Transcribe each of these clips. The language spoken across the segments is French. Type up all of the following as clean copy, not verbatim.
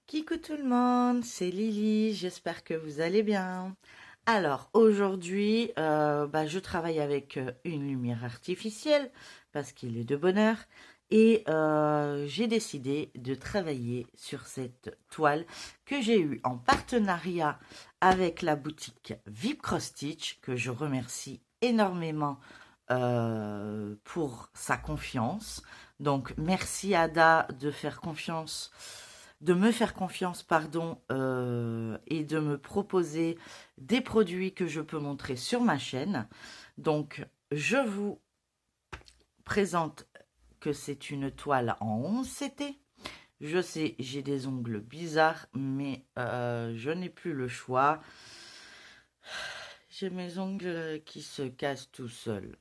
Coucou tout le monde, c'est Lily, j'espère que vous allez bien. Alors aujourd'hui, je travaille avec une lumière artificielle parce qu'il est de bonne heure et j'ai décidé de travailler sur cette toile que j'ai eue en partenariat avec la boutique VIP Cross Stitch que je remercie énormément pour sa confiance. Donc merci Ada de me faire confiance, pardon, et de me proposer des produits que je peux montrer sur ma chaîne. Donc, je vous présente que c'est une toile en 11 CT. Je sais, j'ai des ongles bizarres, mais je n'ai plus le choix. J'ai mes ongles qui se cassent tout seuls.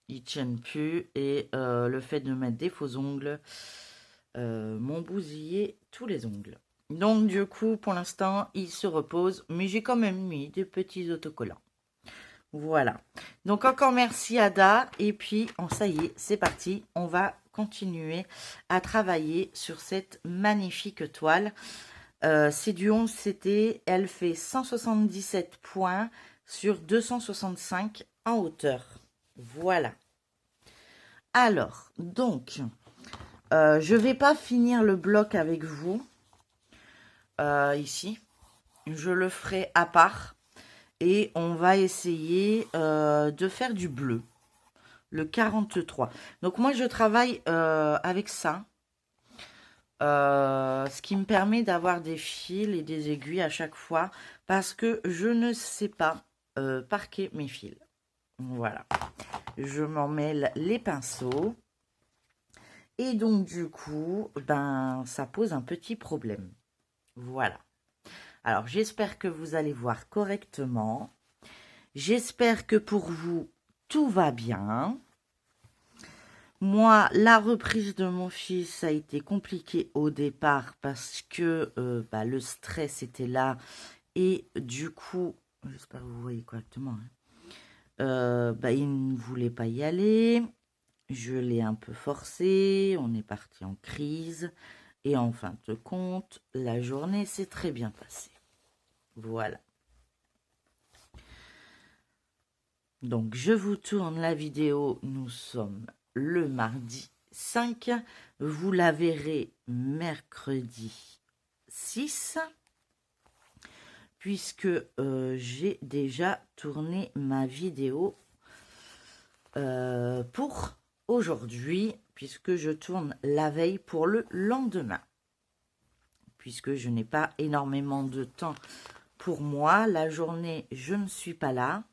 Ils tiennent plus et le fait de mettre des faux ongles m'ont bousillé tous les ongles. Donc du coup, pour l'instant, il se repose, mais j'ai quand même mis des petits autocollants. Voilà. Donc encore merci Ada. Et puis, ça y est, c'est parti. On va continuer à travailler sur cette magnifique toile. C'est du 11 CT. Elle fait 177 points sur 265 en hauteur. Voilà. Alors, donc, je vais pas finir le bloc avec vous ici. Je le ferai à part et on va essayer de faire du bleu, le 43. Donc moi, je travaille avec ça, ce qui me permet d'avoir des fils et des aiguilles à chaque fois parce que je ne sais pas parquer mes fils. Voilà. Je m'en mêle les pinceaux. Et donc, du coup, ça pose un petit problème. Voilà. Alors, j'espère que vous allez voir correctement. J'espère que pour vous, tout va bien. Moi, la reprise de mon fils a été compliquée au départ parce que le stress était là. Et du coup, j'espère que vous voyez correctement. Il ne voulait pas y aller. Je l'ai un peu forcé. On est parti en crise. Et en fin de compte, la journée s'est très bien passée. Voilà. Donc, je vous tourne la vidéo. Nous sommes le mardi 5. Vous la verrez mercredi 6. Puisque j'ai déjà tourné ma vidéo pour aujourd'hui. Puisque je tourne la veille pour le lendemain. Puisque je n'ai pas énormément de temps pour moi. La journée, je ne suis pas là.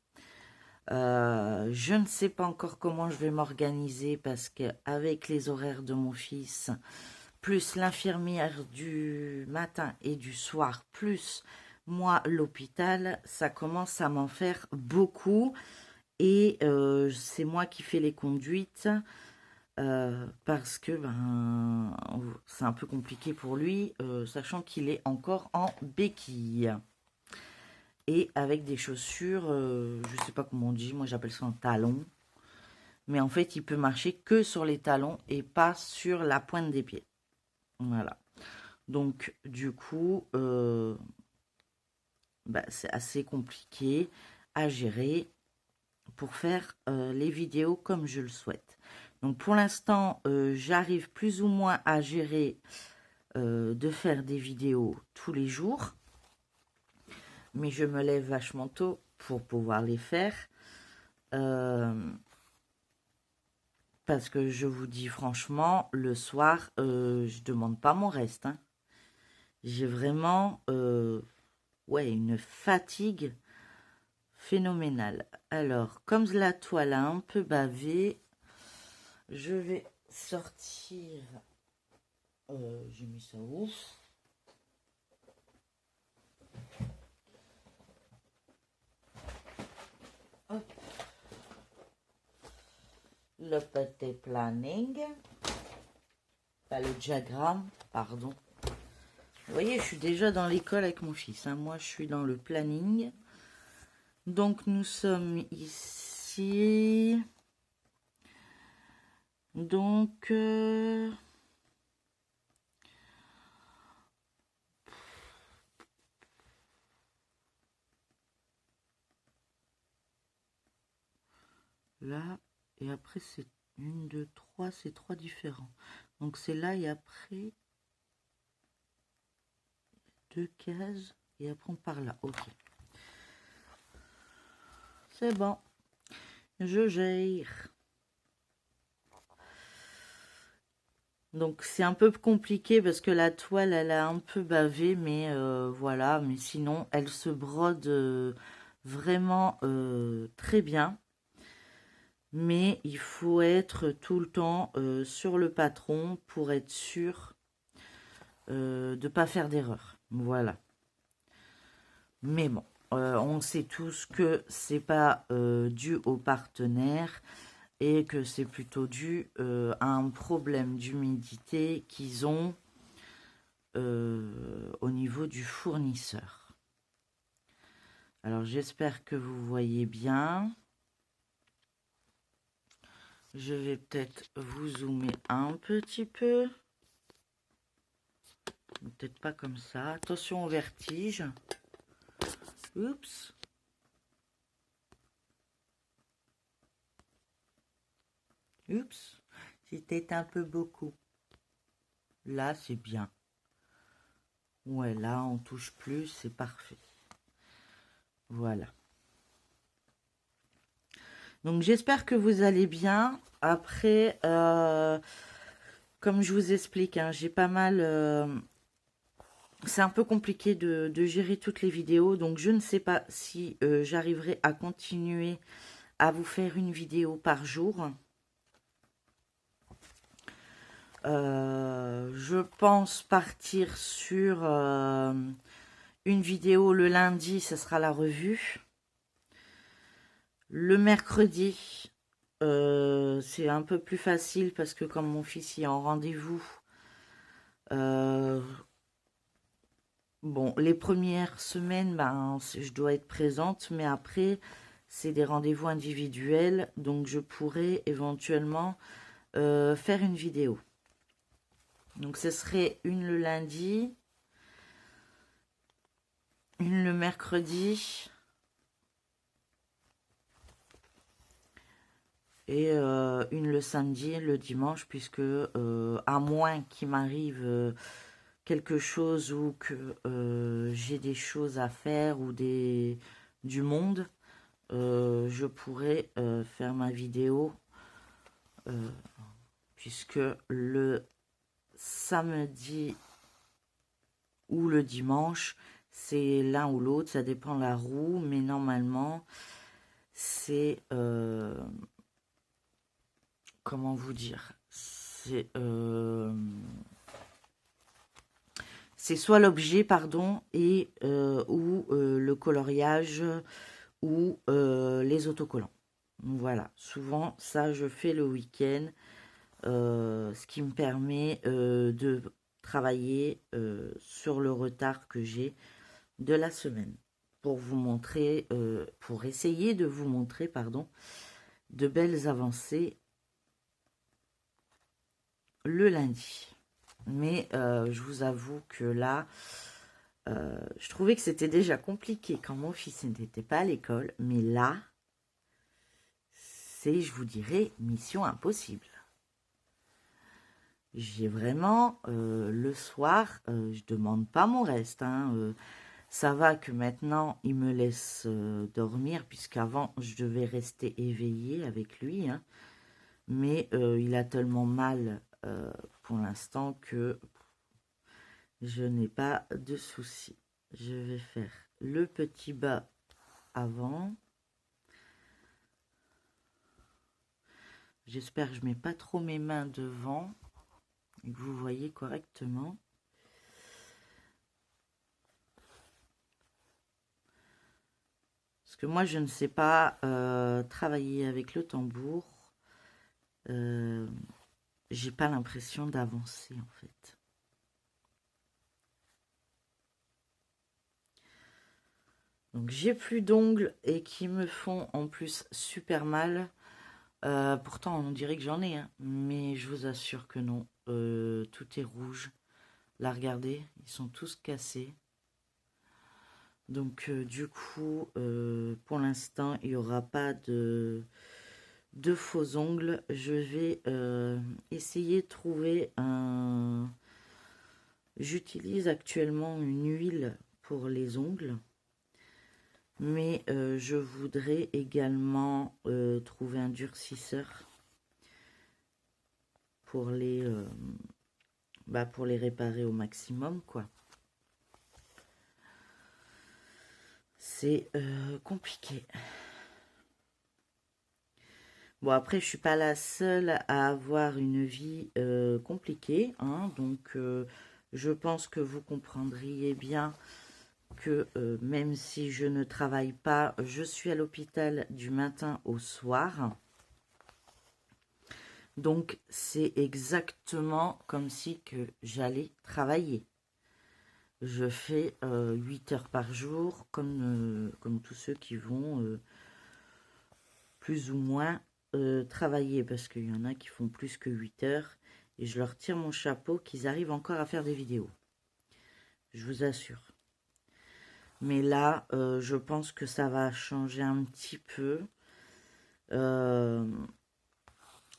Je ne sais pas encore comment je vais m'organiser parce qu'avec les horaires de mon fils, plus l'infirmière du matin et du soir, plus moi l'hôpital, ça commence à m'en faire beaucoup. Et c'est moi qui fais les conduites parce que c'est un peu compliqué pour lui, sachant qu'il est encore en béquille. Et avec des chaussures, je sais pas comment on dit, moi j'appelle ça un talon. Mais en fait, il peut marcher que sur les talons et pas sur la pointe des pieds. Voilà. Donc, du coup, c'est assez compliqué à gérer pour faire les vidéos comme je le souhaite. Donc, pour l'instant, j'arrive plus ou moins à gérer de faire des vidéos tous les jours. Mais je me lève vachement tôt pour pouvoir les faire. Parce que je vous dis franchement, le soir, je demande pas mon reste. Hein. J'ai vraiment une fatigue phénoménale. Alors, comme la toile a un peu bavé, je vais sortir. J'ai mis ça où? Hop. Le petit planning. Le diagramme, pardon. Vous voyez, je suis déjà dans l'école avec mon fils. Hein. Moi, je suis dans le planning. Donc, nous sommes ici. Donc, là, et après c'est 1, 2, 3, c'est 3 différents. Donc c'est là et après 2 cases, et après on part là. Ok. C'est bon. Je gère. Donc c'est un peu compliqué parce que la toile, elle a un peu bavé, mais voilà. Mais sinon, elle se brode vraiment très bien. Mais il faut être tout le temps sur le patron pour être sûr de ne pas faire d'erreur. Voilà. Mais bon, on sait tous que c'est pas dû au partenaire et que c'est plutôt dû à un problème d'humidité qu'ils ont au niveau du fournisseur. Alors j'espère que vous voyez bien. Je vais peut-être vous zoomer un petit peu. Peut-être pas comme ça. Attention au vertige. Oups. Oups. C'était un peu beaucoup. Là, c'est bien. Ouais, là, on touche plus. C'est parfait. Voilà. Donc, j'espère que vous allez bien. Après, comme je vous explique, hein, j'ai pas mal... c'est un peu compliqué de gérer toutes les vidéos, donc je ne sais pas si j'arriverai à continuer à vous faire une vidéo par jour. Je pense partir sur une vidéo le lundi, ce sera la revue. Le mercredi, c'est un peu plus facile parce que comme mon fils y est en rendez-vous, bon, les premières semaines, ben, je dois être présente, mais après, c'est des rendez-vous individuels, donc je pourrais éventuellement faire une vidéo. Donc, ce serait une le lundi, une le mercredi, et une le samedi, le dimanche, puisque à moins qu'il m'arrive quelque chose ou que j'ai des choses à faire ou du monde, je pourrais faire ma vidéo puisque le samedi ou le dimanche, c'est l'un ou l'autre, ça dépend de la roue, mais normalement, c'est... comment vous dire? C'est soit l'objet, pardon, et ou le coloriage ou les autocollants. Voilà, souvent ça je fais le week-end, ce qui me permet de travailler sur le retard que j'ai de la semaine pour vous montrer, pour essayer de vous montrer, pardon, de belles avancées le lundi. Mais je vous avoue que là, je trouvais que c'était déjà compliqué quand mon fils n'était pas à l'école. Mais là, c'est, je vous dirais, mission impossible. J'ai vraiment, le soir, je demande pas mon reste. Hein, ça va que maintenant, il me laisse dormir, puisqu'avant, je devais rester éveillée avec lui. Hein, mais il a tellement mal pour l'instant que je n'ai pas de soucis. Je vais faire le petit bas avant. J'espère que je ne mets pas trop mes mains devant et que vous voyez correctement. Parce que moi, je ne sais pas travailler avec le tambour. J'ai pas l'impression d'avancer en fait. Donc j'ai plus d'ongles et qui me font en plus super mal. Pourtant on dirait que j'en ai, hein, mais je vous assure que non. Tout est rouge. Là regardez, ils sont tous cassés. Donc du coup, pour l'instant, il n'y aura pas de de faux ongles. Je vais essayer de trouver un... J'utilise actuellement une huile pour les ongles. Mais je voudrais également trouver un durcisseur pour pour les réparer au maximum, quoi. C'est compliqué. Bon, après, je suis pas la seule à avoir une vie compliquée, hein, donc je pense que vous comprendriez bien que même si je ne travaille pas, je suis à l'hôpital du matin au soir. Donc, c'est exactement comme si que j'allais travailler. Je fais 8 heures par jour, comme tous ceux qui vont plus ou moins travailler, parce qu'il y en a qui font plus que 8 heures, et je leur tire mon chapeau qu'ils arrivent encore à faire des vidéos. Je vous assure. Mais là, je pense que ça va changer un petit peu.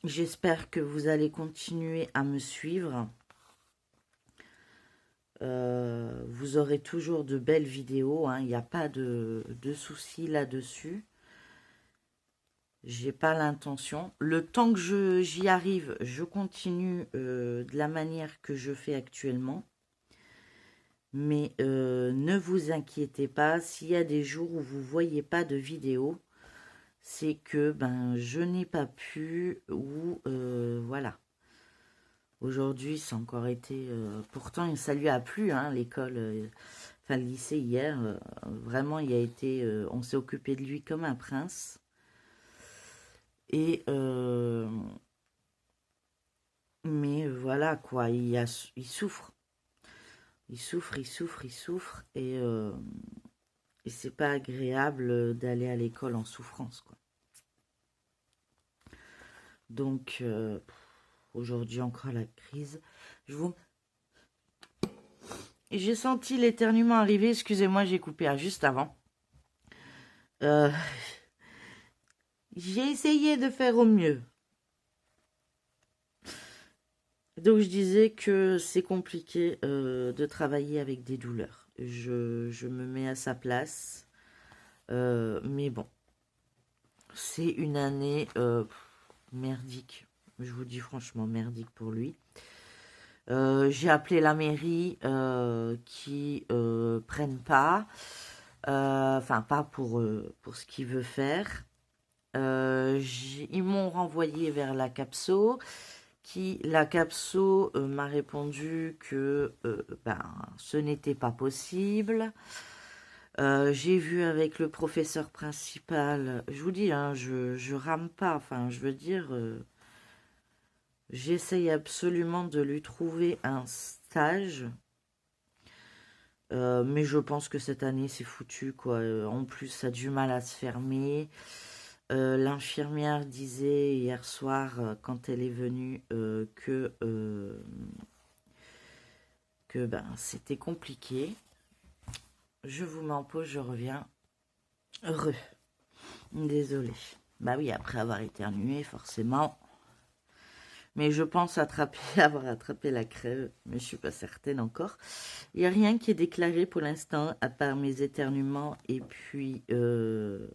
J'espère que vous allez continuer à me suivre. Vous aurez toujours de belles vidéos, hein. Il n'y a pas de soucis là-dessus. J'ai pas l'intention. Le temps que j'y arrive, je continue de la manière que je fais actuellement. Mais ne vous inquiétez pas, s'il y a des jours où vous ne voyez pas de vidéo, c'est que je n'ai pas pu ou voilà. Aujourd'hui, ça a encore été... pourtant, ça lui a plu, hein, l'école, enfin le lycée hier. Vraiment, il a été... on s'est occupé de lui comme un prince. Et... mais voilà, quoi, il souffre. Il souffre, il souffre, il souffre. Et c'est pas agréable d'aller à l'école en souffrance, quoi. Donc, aujourd'hui encore la crise. J'ai senti l'éternuement arriver. Excusez-moi, j'ai coupé juste avant. J'ai essayé de faire au mieux. Donc, je disais que c'est compliqué de travailler avec des douleurs. Je me mets à sa place. Mais bon, c'est une année merdique. Je vous dis franchement, merdique pour lui. J'ai appelé la mairie qui prennent pas. Enfin, pas pour ce qu'il veut faire. Ils m'ont renvoyé vers la CAPSO. La CAPSO m'a répondu que ce n'était pas possible. J'ai vu avec le professeur principal, je vous dis, hein, je rame pas, enfin, je veux dire, j'essaye absolument de lui trouver un stage, mais je pense que cette année, c'est foutu, quoi. En plus, ça a du mal à se fermer. L'infirmière disait hier soir, quand elle est venue, que c'était compliqué. Je vous mets en pause, je reviens. Désolée. Bah oui, après avoir éternué, forcément. Mais je pense avoir attrapé la crève, mais je suis pas certaine encore. Il n'y a rien qui est déclaré pour l'instant, à part mes éternuements et puis le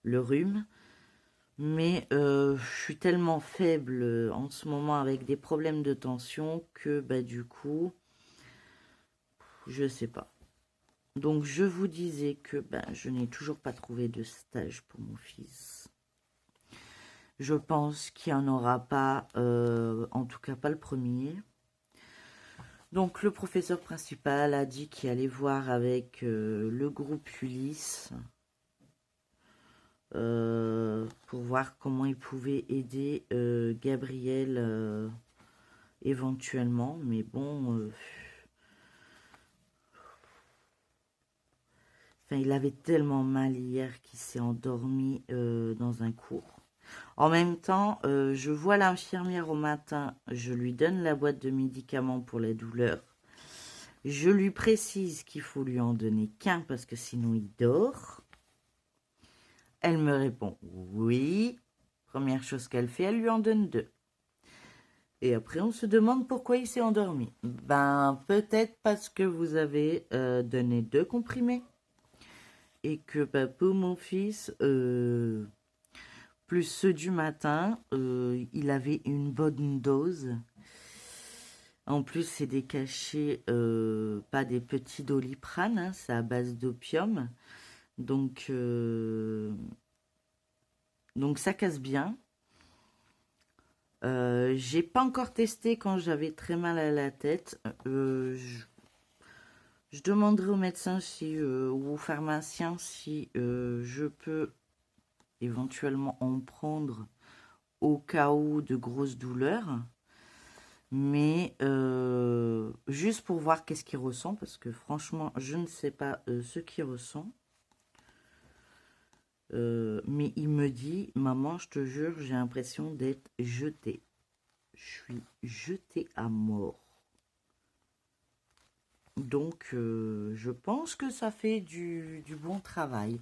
rhume. Mais je suis tellement faible en ce moment avec des problèmes de tension que du coup, je sais pas. Donc je vous disais que je n'ai toujours pas trouvé de stage pour mon fils. Je pense qu'il n'y en aura pas, en tout cas pas le premier. Donc le professeur principal a dit qu'il allait voir avec le groupe Ulysse pour voir comment il pouvait aider Gabriel éventuellement. Mais bon, il avait tellement mal hier qu'il s'est endormi dans un cours. En même temps, je vois l'infirmière au matin, je lui donne la boîte de médicaments pour la douleur. Je lui précise qu'il faut lui en donner qu'un parce que sinon il dort. Elle me répond oui. Première chose qu'elle fait, elle lui en donne 2. Et après, on se demande pourquoi il s'est endormi. Ben, peut-être parce que vous avez donné 2 comprimés. Et que pour mon fils, plus ceux du matin, il avait une bonne dose. En plus, c'est des cachets, pas des petits Doliprane, hein, c'est à base d'opium. Donc ça casse bien. J'ai pas encore testé quand j'avais très mal à la tête. Je demanderai au médecin ou au pharmacien si je peux éventuellement en prendre au cas où de grosses douleurs. Mais juste pour voir qu'est-ce qu'il ressent, parce que franchement, je ne sais pas ce qu'il ressent. Mais il me dit, maman, je te jure, j'ai l'impression d'être jetée. Je suis jetée à mort. Donc, je pense que ça fait du bon travail.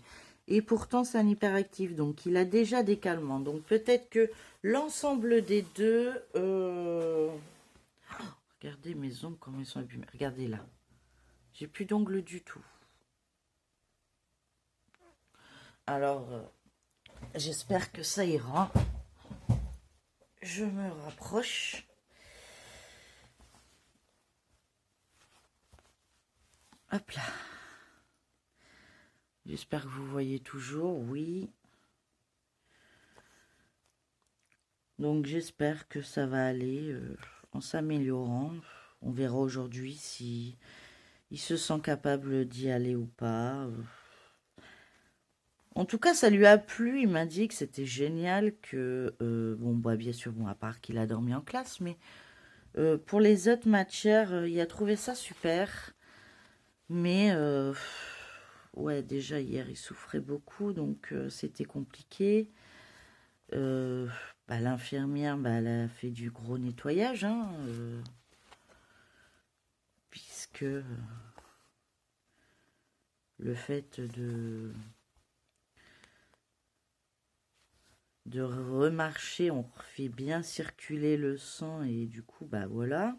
Et pourtant, c'est un hyperactif, donc il a déjà des calmants. Donc, peut-être que l'ensemble des deux... regardez mes ongles, comment ils sont abîmés. Regardez là. J'ai plus d'ongles du tout. Alors, j'espère que ça ira. Je me rapproche. Hop là. J'espère que vous voyez toujours, oui. Donc j'espère que ça va aller en s'améliorant. On verra aujourd'hui si il se sent capable d'y aller ou pas. En tout cas, ça lui a plu. Il m'a dit que c'était génial, que bon, bah bien sûr, bon, à part qu'il a dormi en classe, mais pour les autres matières, il a trouvé ça super. Mais ouais, déjà hier, il souffrait beaucoup, donc c'était compliqué. Bah, l'infirmière, bah, elle a fait du gros nettoyage, hein, puisque le fait de remarcher, on fait bien circuler le sang et du coup, bah voilà.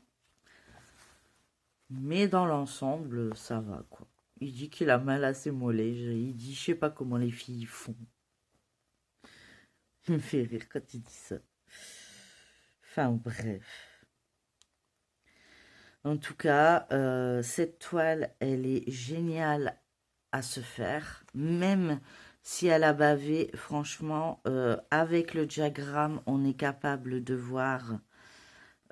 Mais dans l'ensemble, ça va, quoi. Il dit qu'il a mal à ses mollets. Il dit, je sais pas comment les filles font. Il me fait rire quand il dit ça. Enfin, bref. En tout cas, cette toile, elle est géniale à se faire. Même si elle a bavé, franchement, avec le diagramme, on est capable de voir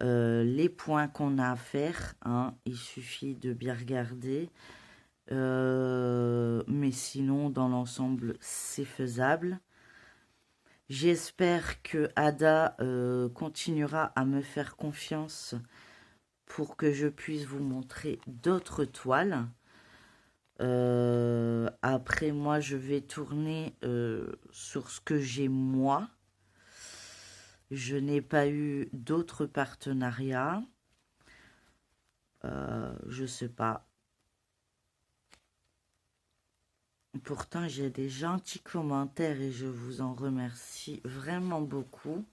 les points qu'on a à faire. Hein. Il suffit de bien regarder. Mais sinon, dans l'ensemble, c'est faisable. J'espère que Ada continuera à me faire confiance pour que je puisse vous montrer d'autres toiles. Après, moi, je vais tourner sur ce que j'ai moi. Je n'ai pas eu d'autres partenariats. Je sais pas. Pourtant, j'ai des gentils commentaires et je vous en remercie vraiment beaucoup.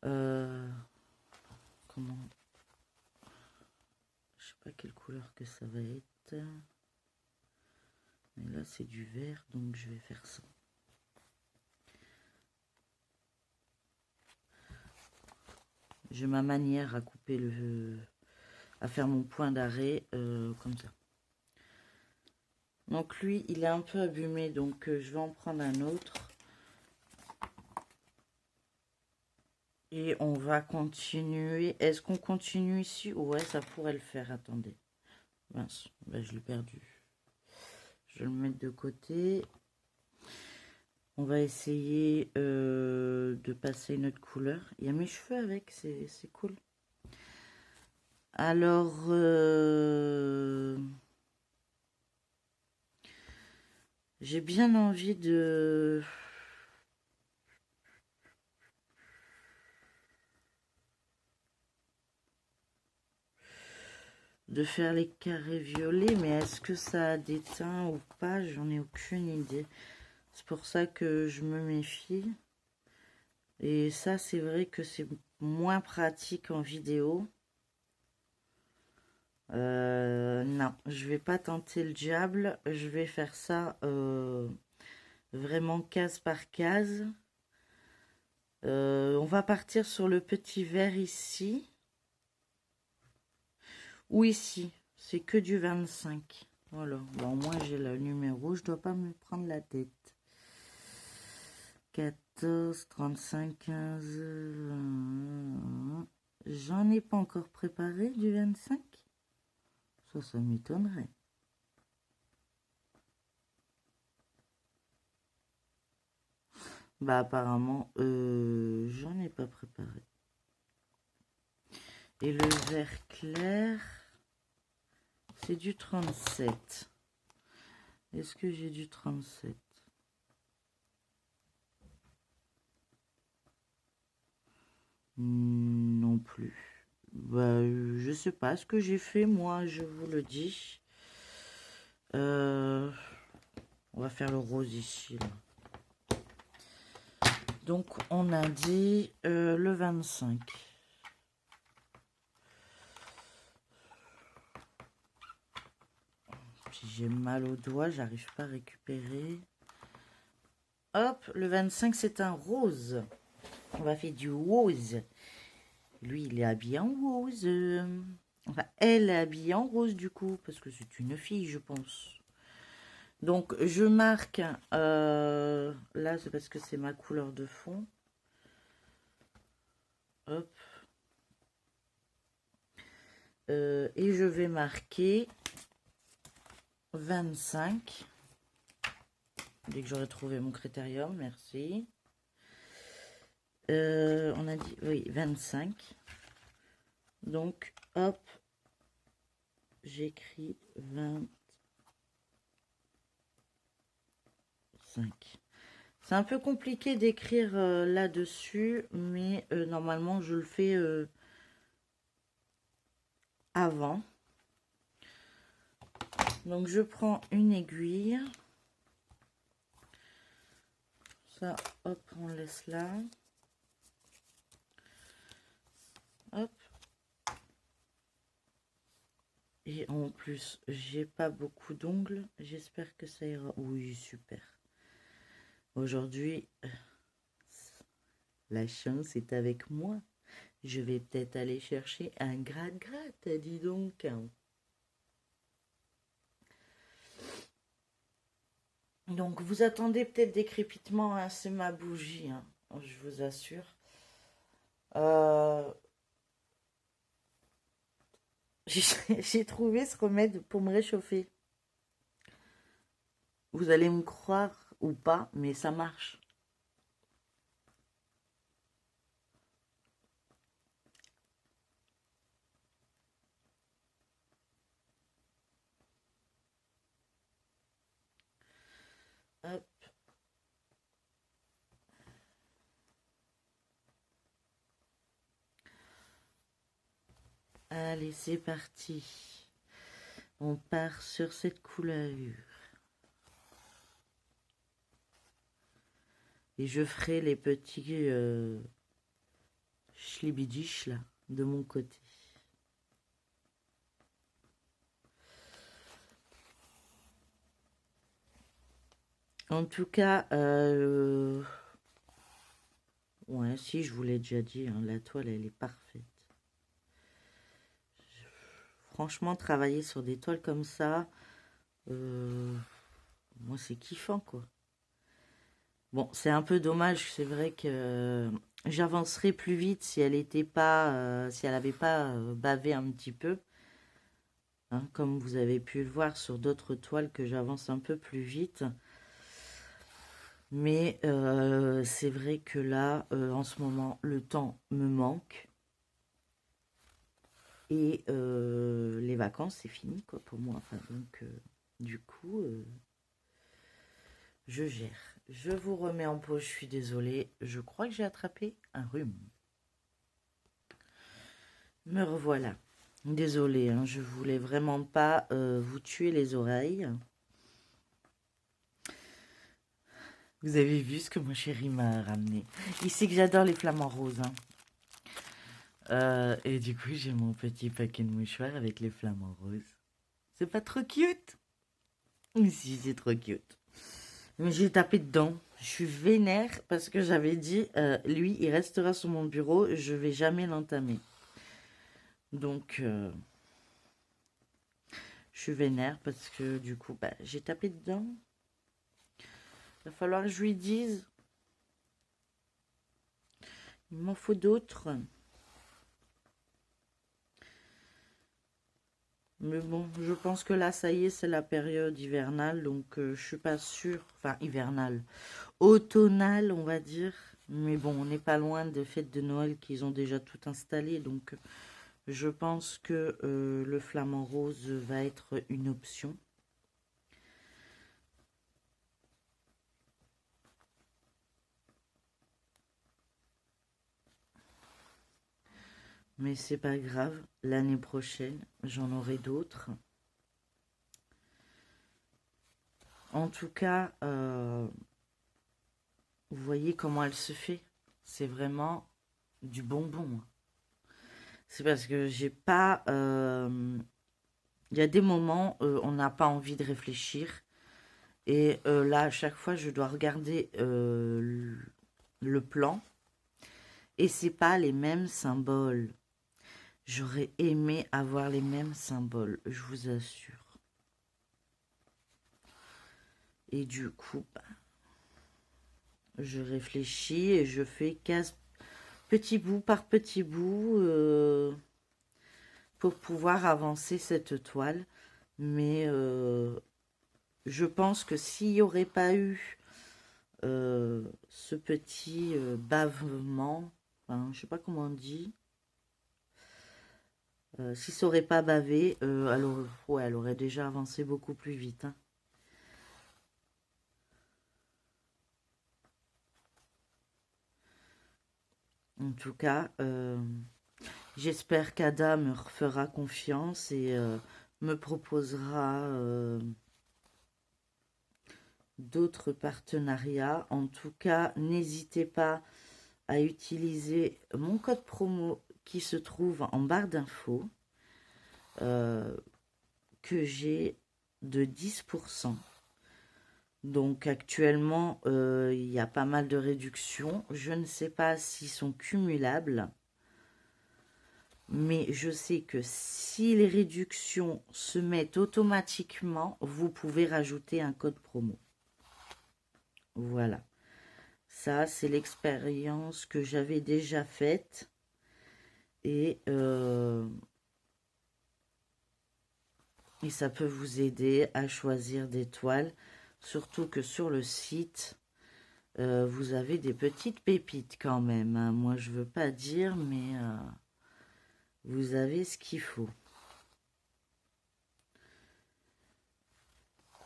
Comment... Je sais pas quelle couleur que ça va être. Mais là, c'est du vert, donc je vais faire ça. J'ai ma manière à couper à faire mon point d'arrêt comme ça. Donc lui, il est un peu abîmé, donc je vais en prendre un autre. Et on va continuer. Est-ce qu'on continue ici? Ouais, ça pourrait le faire. Attendez. Mince, ben, je l'ai perdu. Je vais le mettre de côté. On va essayer de passer une autre couleur. Il y a mes cheveux avec, c'est cool. Alors, j'ai bien envie de faire les carrés violets, mais est-ce que ça a des teints ou pas? J'en ai aucune idée. C'est pour ça que je me méfie. Et ça, c'est vrai que c'est moins pratique en vidéo. Non, je vais pas tenter le diable. Je vais faire ça vraiment case par case. On va partir sur le petit vert ici. Ou ici. C'est que du 25. Voilà. Bon, moi, j'ai le numéro. Je dois pas me prendre la tête. 14, 35, 15... J'en ai pas encore préparé du 25. Ça m'étonnerait. Bah apparemment, j'en ai pas préparé. Et le vert clair, c'est du 37. Est-ce que j'ai du 37? Non plus. Bah, je sais pas ce que j'ai fait, moi, je vous le dis. On va faire le rose ici, là. Donc, on a dit le 25. Puis j'ai mal au doigt, j'arrive pas à récupérer. Hop, le 25, c'est un rose. On va faire du rose. Lui, il est habillé en rose. Enfin, elle est habillée en rose, du coup, parce que c'est une fille, je pense. Donc, je marque... là, c'est parce que c'est ma couleur de fond. Hop. Et je vais marquer 25. Dès que j'aurai trouvé mon critérium, merci. On a dit, oui, 25. Donc, hop, j'écris 25. C'est un peu compliqué d'écrire là-dessus, mais normalement, je le fais avant. Donc, je prends une aiguille. Ça, hop, on laisse là. Hop. Et en plus, j'ai pas beaucoup d'ongles. J'espère que ça ira. Oui, super. Aujourd'hui, la chance est avec moi. Je vais peut-être aller chercher un gratte-gratte, dis donc. Donc, vous attendez peut-être des crépitements, hein, c'est ma bougie, hein, je vous assure. J'ai trouvé ce remède pour me réchauffer. Vous allez me croire ou pas, mais ça marche. Hop. Allez, c'est parti. On part sur cette couleur. Et je ferai les petits schlibidiches là, de mon côté. En tout cas, ouais, si, je vous l'ai déjà dit, hein, la toile, elle est parfaite. Franchement, travailler sur des toiles comme ça, moi, c'est kiffant, quoi. Bon, c'est un peu dommage, c'est vrai que j'avancerais plus vite si elle était pas, si elle n'avait pas bavé un petit peu. Hein, comme vous avez pu le voir sur d'autres toiles que j'avance un peu plus vite. Mais c'est vrai que là, en ce moment, le temps me manque. Et les vacances, c'est fini, quoi, pour moi. Enfin, donc, du coup, je gère. Je vous remets en pause, je suis désolée. Je crois que j'ai attrapé un rhume. Me revoilà. Désolée, hein, je voulais vraiment pas vous tuer les oreilles. Vous avez vu ce que mon chéri m'a ramené. Il sait que j'adore les flamants roses. Hein. Et du coup, j'ai mon petit paquet de mouchoirs avec les flamants roses. C'est pas trop cute? Si, c'est trop cute. Mais j'ai tapé dedans. Je suis vénère parce que j'avais dit, lui, il restera sur mon bureau, je vais jamais l'entamer. Donc, je suis vénère parce que du coup, bah, j'ai tapé dedans. Il va falloir que je lui dise. Il m'en faut d'autres. Mais bon, je pense que là, ça y est, c'est la période hivernale, donc je suis pas sûre. Enfin, hivernale. Automnale, on va dire. Mais bon, on n'est pas loin des fêtes de Noël qu'ils ont déjà tout installé, donc je pense que le flamant rose va être une option. Mais c'est pas grave, l'année prochaine, j'en aurai d'autres. En tout cas, vous voyez comment elle se fait. C'est vraiment du bonbon. C'est parce que j'ai pas... Il y a des moments, on n'a pas envie de réfléchir. Et là, à chaque fois, je dois regarder le plan. Et c'est pas les mêmes symboles. J'aurais aimé avoir les mêmes symboles, je vous assure. Et du coup, bah, je réfléchis et je fais petit bout par petit bout pour pouvoir avancer cette toile. Mais je pense que s'il n'y aurait pas eu ce petit bavement, enfin, je sais pas comment on dit, si ça n'aurait pas bavé, elle aurait déjà avancé beaucoup plus vite. Hein. En tout cas, j'espère qu'Ada me fera confiance et me proposera d'autres partenariats. En tout cas, n'hésitez pas à utiliser mon code promo qui se trouve en barre d'infos, que j'ai de 10%. Donc actuellement, il y a pas mal de réductions. Je ne sais pas s'ils sont cumulables. Mais je sais que si les réductions se mettent automatiquement, vous pouvez rajouter un code promo. Voilà. Ça, c'est l'expérience que j'avais déjà faite. Et ça peut vous aider à choisir des toiles. Surtout que sur le site, vous avez des petites pépites quand même. Hein. Moi, je veux pas dire, mais vous avez ce qu'il faut.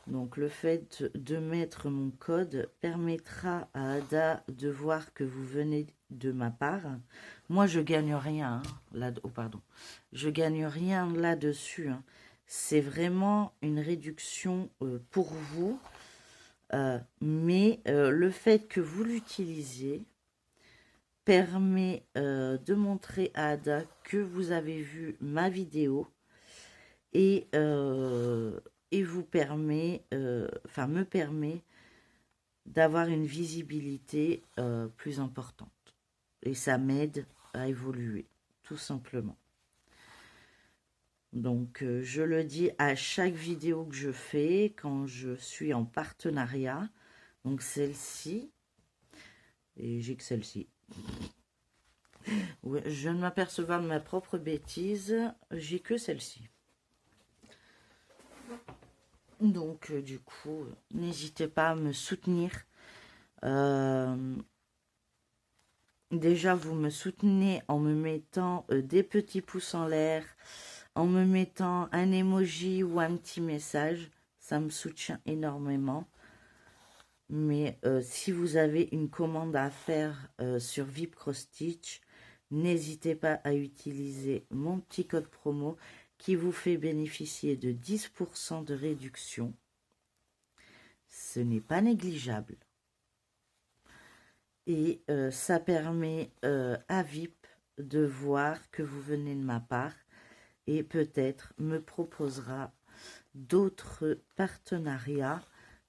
Donc, le fait de mettre mon code permettra à Ada de voir que vous venez de ma part. Moi, je gagne rien. Hein, là, oh, pardon. Je gagne rien là-dessus. Hein. C'est vraiment une réduction pour vous. Mais le fait que vous l'utilisiez permet de montrer à Ada que vous avez vu ma vidéo et vous permet, me permet d'avoir une visibilité plus importante. Et ça m'aide à évoluer, tout simplement. Donc, je le dis à chaque vidéo que je fais quand je suis en partenariat. Donc, celle-ci, et j'ai que celle-ci. Ouais, je ne m'aperçois pas de ma propre bêtise, j'ai que celle-ci. Donc, du coup, n'hésitez pas à me soutenir. Déjà, vous me soutenez en me mettant des petits pouces en l'air, en me mettant un emoji ou un petit message. Ça me soutient énormément. Mais si vous avez une commande à faire sur VIP Cross Stitch, n'hésitez pas à utiliser mon petit code promo qui vous fait bénéficier de 10% de réduction. Ce n'est pas négligeable. Et ça permet à VIP de voir que vous venez de ma part et peut-être me proposera d'autres partenariats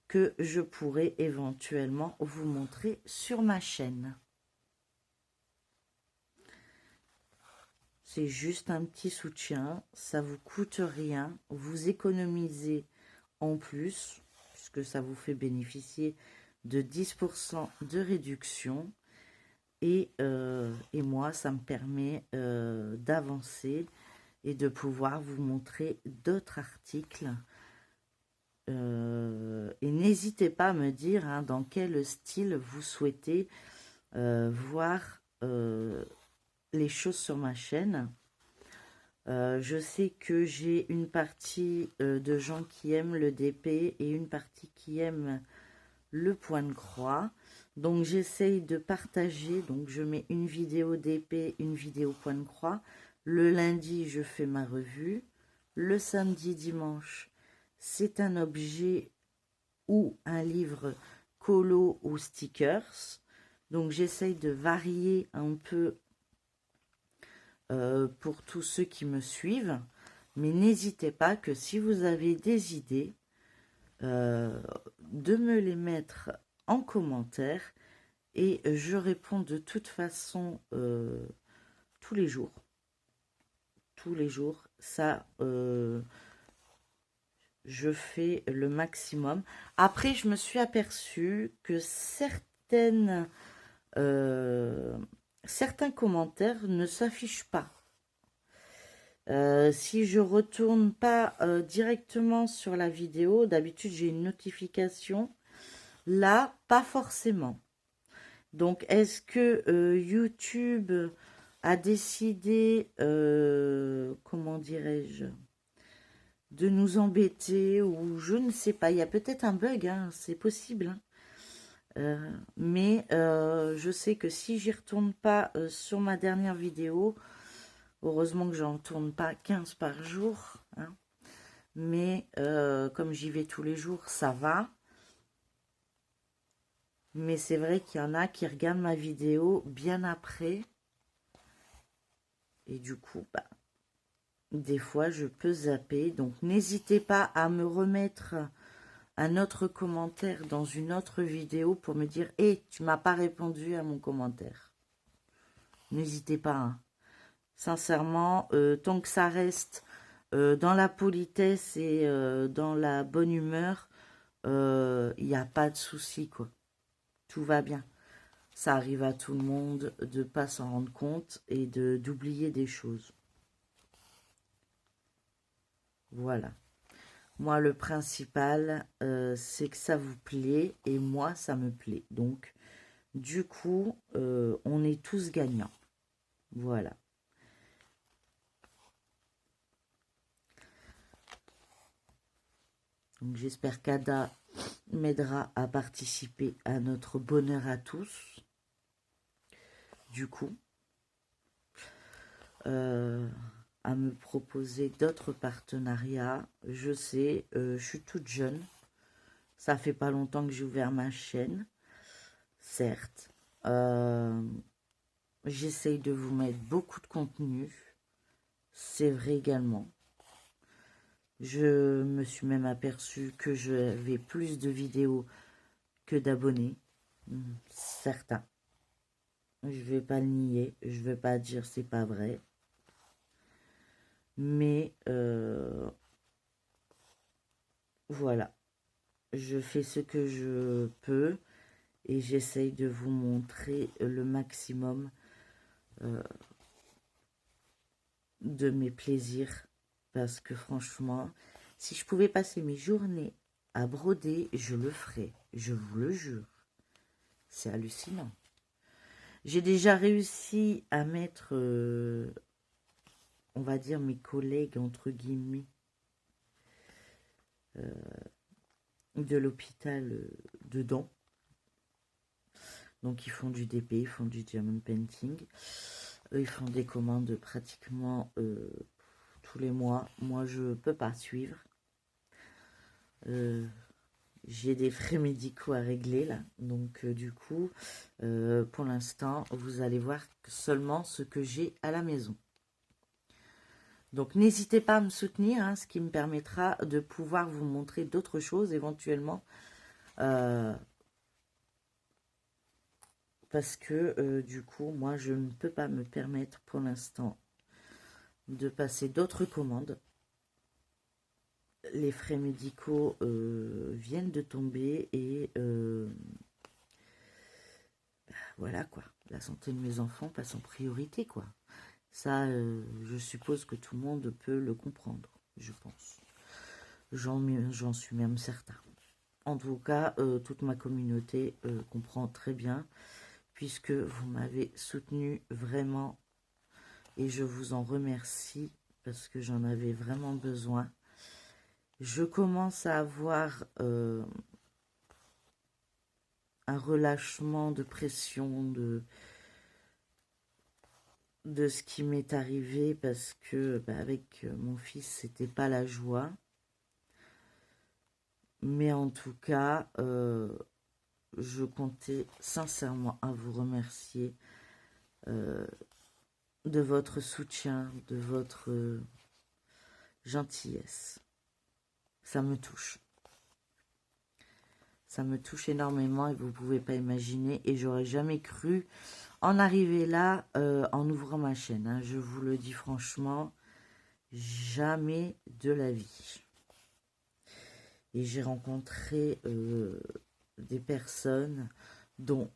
que je pourrais éventuellement vous montrer sur ma chaîne. C'est juste un petit soutien, ça vous coûte rien, vous économisez en plus, puisque ça vous fait bénéficier de 10% de réduction. Et moi, ça me permet d'avancer et de pouvoir vous montrer d'autres articles. Et n'hésitez pas à me dire hein, dans quel style vous souhaitez voir les choses sur ma chaîne. Je sais que j'ai une partie de gens qui aiment le DP et une partie qui aime le point de croix. Donc j'essaye de partager, donc je mets une vidéo d'épée, une vidéo point de croix. Le lundi, je fais ma revue. Le samedi, dimanche, c'est un objet ou un livre colo ou stickers. Donc j'essaye de varier un peu pour tous ceux qui me suivent. Mais n'hésitez pas que si vous avez des idées, de me les mettre en commentaire et je réponds de toute façon tous les jours. Tous les jours, ça, je fais le maximum. Après, je me suis aperçue que certains commentaires ne s'affichent pas. Si je retourne pas directement sur la vidéo, d'habitude j'ai une notification. Là, pas forcément. Donc, est-ce que YouTube a décidé, comment dirais-je, de nous embêter ou je ne sais pas. Il y a peut-être un bug, hein, c'est possible. Hein. Mais je sais que si j'y retourne pas sur ma dernière vidéo, heureusement que j'en tourne pas 15 par jour. Hein, mais comme j'y vais tous les jours, ça va. Mais c'est vrai qu'il y en a qui regardent ma vidéo bien après. Et du coup, bah, des fois, je peux zapper. Donc, n'hésitez pas à me remettre un autre commentaire dans une autre vidéo pour me dire « Hé, tu m'as pas répondu à mon commentaire. » N'hésitez pas. Hein. Sincèrement, tant que ça reste dans la politesse et dans la bonne humeur, il n'y a pas de souci, quoi. Tout va bien. Ça arrive à tout le monde de ne pas s'en rendre compte et d'oublier des choses. Voilà. Moi, le principal, c'est que ça vous plaît et moi, ça me plaît. Donc, du coup, on est tous gagnants. Voilà. Donc, j'espère qu'Ada m'aidera à participer à notre bonheur à tous. Du coup, à me proposer d'autres partenariats. Je sais, je suis toute jeune. Ça fait pas longtemps que j'ai ouvert ma chaîne. Certes. J'essaye de vous mettre beaucoup de contenu. C'est vrai également. Je me suis même aperçue que j'avais plus de vidéos que d'abonnés. Certains. Je vais pas le nier. Je vais pas dire c'est pas vrai. Mais voilà. Je fais ce que je peux et j'essaye de vous montrer le maximum de mes plaisirs. Parce que franchement, si je pouvais passer mes journées à broder, je le ferais. Je vous le jure. C'est hallucinant. J'ai déjà réussi à mettre, on va dire, mes collègues, entre guillemets, de l'hôpital dedans. Donc, ils font du DP, ils font du diamond painting. Eux, ils font des commandes pratiquement tous les mois. Moi, je ne peux pas suivre. j'ai des frais médicaux à régler là. Donc du coup, pour l'instant, vous allez voir seulement ce que j'ai à la maison. Donc n'hésitez pas à me soutenir, hein, ce qui me permettra de pouvoir vous montrer d'autres choses éventuellement. Parce que du coup, moi, je ne peux pas me permettre pour l'instant de passer d'autres commandes. Les frais médicaux viennent de tomber et voilà quoi. La santé de mes enfants passe en priorité quoi. Ça, je suppose que tout le monde peut le comprendre, je pense. J'en suis même certain. En tout cas, toute ma communauté comprend très bien, puisque vous m'avez soutenu vraiment, et je vous en remercie, parce que j'en avais vraiment besoin. Je commence à avoir un relâchement de pression de ce qui m'est arrivé, parce que avec mon fils, c'était pas la joie. Mais en tout cas, je comptais sincèrement à vous remercier de votre soutien, de votre gentillesse. Ça me touche. Ça me touche énormément et vous ne pouvez pas imaginer. Et j'aurais jamais cru en arriver là en ouvrant ma chaîne. Hein. Je vous le dis franchement, jamais de la vie. Et j'ai rencontré des personnes, dont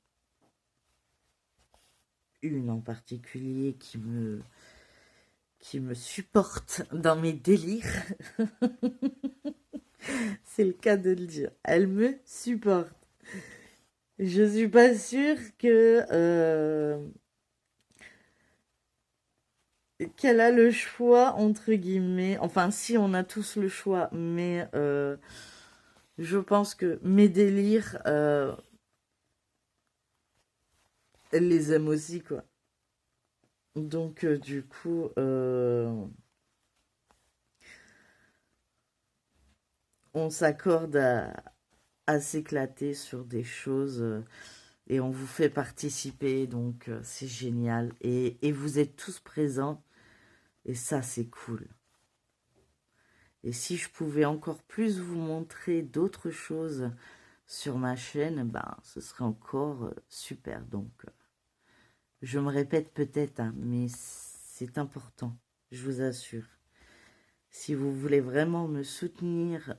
une en particulier qui me supporte dans mes délires. C'est le cas de le dire. Elle me supporte. Je suis pas sûre que qu'elle a le choix entre guillemets. Enfin, si on a tous le choix, mais je pense que mes délires, elle les aime aussi quoi. Donc du coup, on s'accorde à s'éclater sur des choses et on vous fait participer, donc c'est génial. Et vous êtes tous présents et ça c'est cool. Et si je pouvais encore plus vous montrer d'autres choses sur ma chaîne, ben ce serait encore super. Donc je me répète peut-être, hein, mais c'est important, je vous assure. Si vous voulez vraiment me soutenir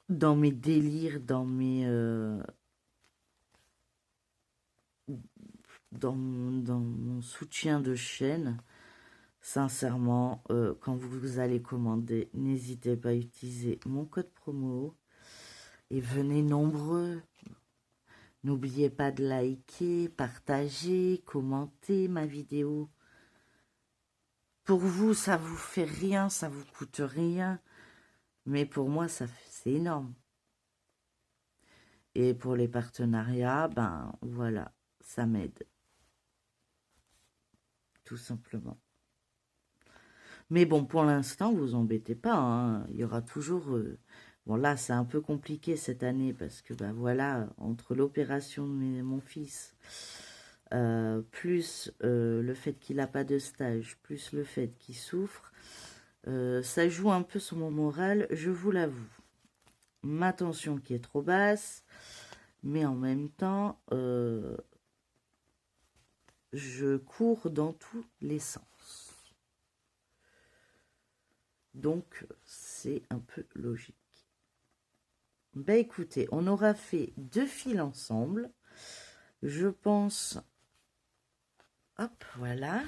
dans mes délires, dans mon soutien de chaîne, sincèrement, quand vous allez commander, n'hésitez pas à utiliser mon code promo et venez nombreux. N'oubliez pas de liker, partager, commenter ma vidéo. Pour vous, ça vous fait rien, ça vous coûte rien, mais pour moi, c'est énorme. Et pour les partenariats, ben voilà, ça m'aide. Tout simplement. Mais bon, pour l'instant, vous embêtez pas, hein. Il y aura toujours... Bon, là, c'est un peu compliqué cette année, parce que, ben voilà, entre l'opération de mon fils, plus le fait qu'il n'a pas de stage, plus le fait qu'il souffre, ça joue un peu sur mon moral, je vous l'avoue. Ma tension qui est trop basse, mais en même temps, je cours dans tous les sens. Donc, c'est un peu logique. Ben écoutez, on aura fait 2 fils ensemble. Je pense... Hop, voilà.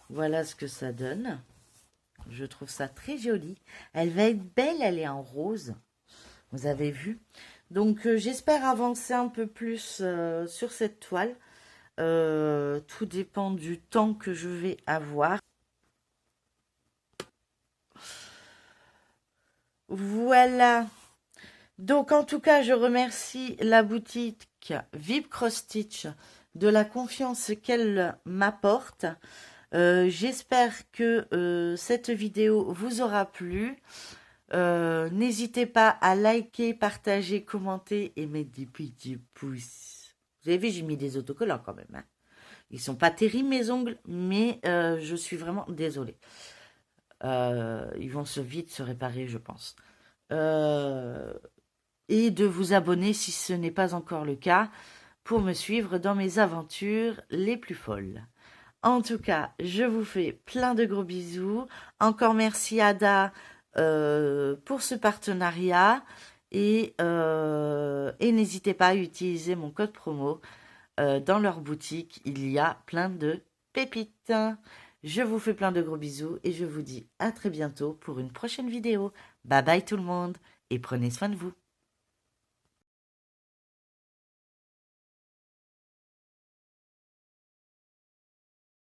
Voilà ce que ça donne. Je trouve ça très joli. Elle va être belle, elle est en rose. Vous avez vu? Donc, j'espère avancer un peu plus sur cette toile. Tout dépend du temps que je vais avoir. Voilà. Donc, en tout cas, je remercie la boutique VIP Cross Stitch de la confiance qu'elle m'apporte. J'espère que cette vidéo vous aura plu. N'hésitez pas à liker, partager, commenter et mettre des petits pouces. Vous avez vu, j'ai mis des autocollants quand même. Hein. Ils sont pas terribles mes ongles, mais je suis vraiment désolée. Ils vont vite se réparer, je pense. Et de vous abonner si ce n'est pas encore le cas pour me suivre dans mes aventures les plus folles. En tout cas, je vous fais plein de gros bisous. Encore merci Ada pour ce partenariat et n'hésitez pas à utiliser mon code promo. Dans leur boutique, il y a plein de pépites. Je vous fais plein de gros bisous et je vous dis à très bientôt pour une prochaine vidéo. Bye bye tout le monde et prenez soin de vous.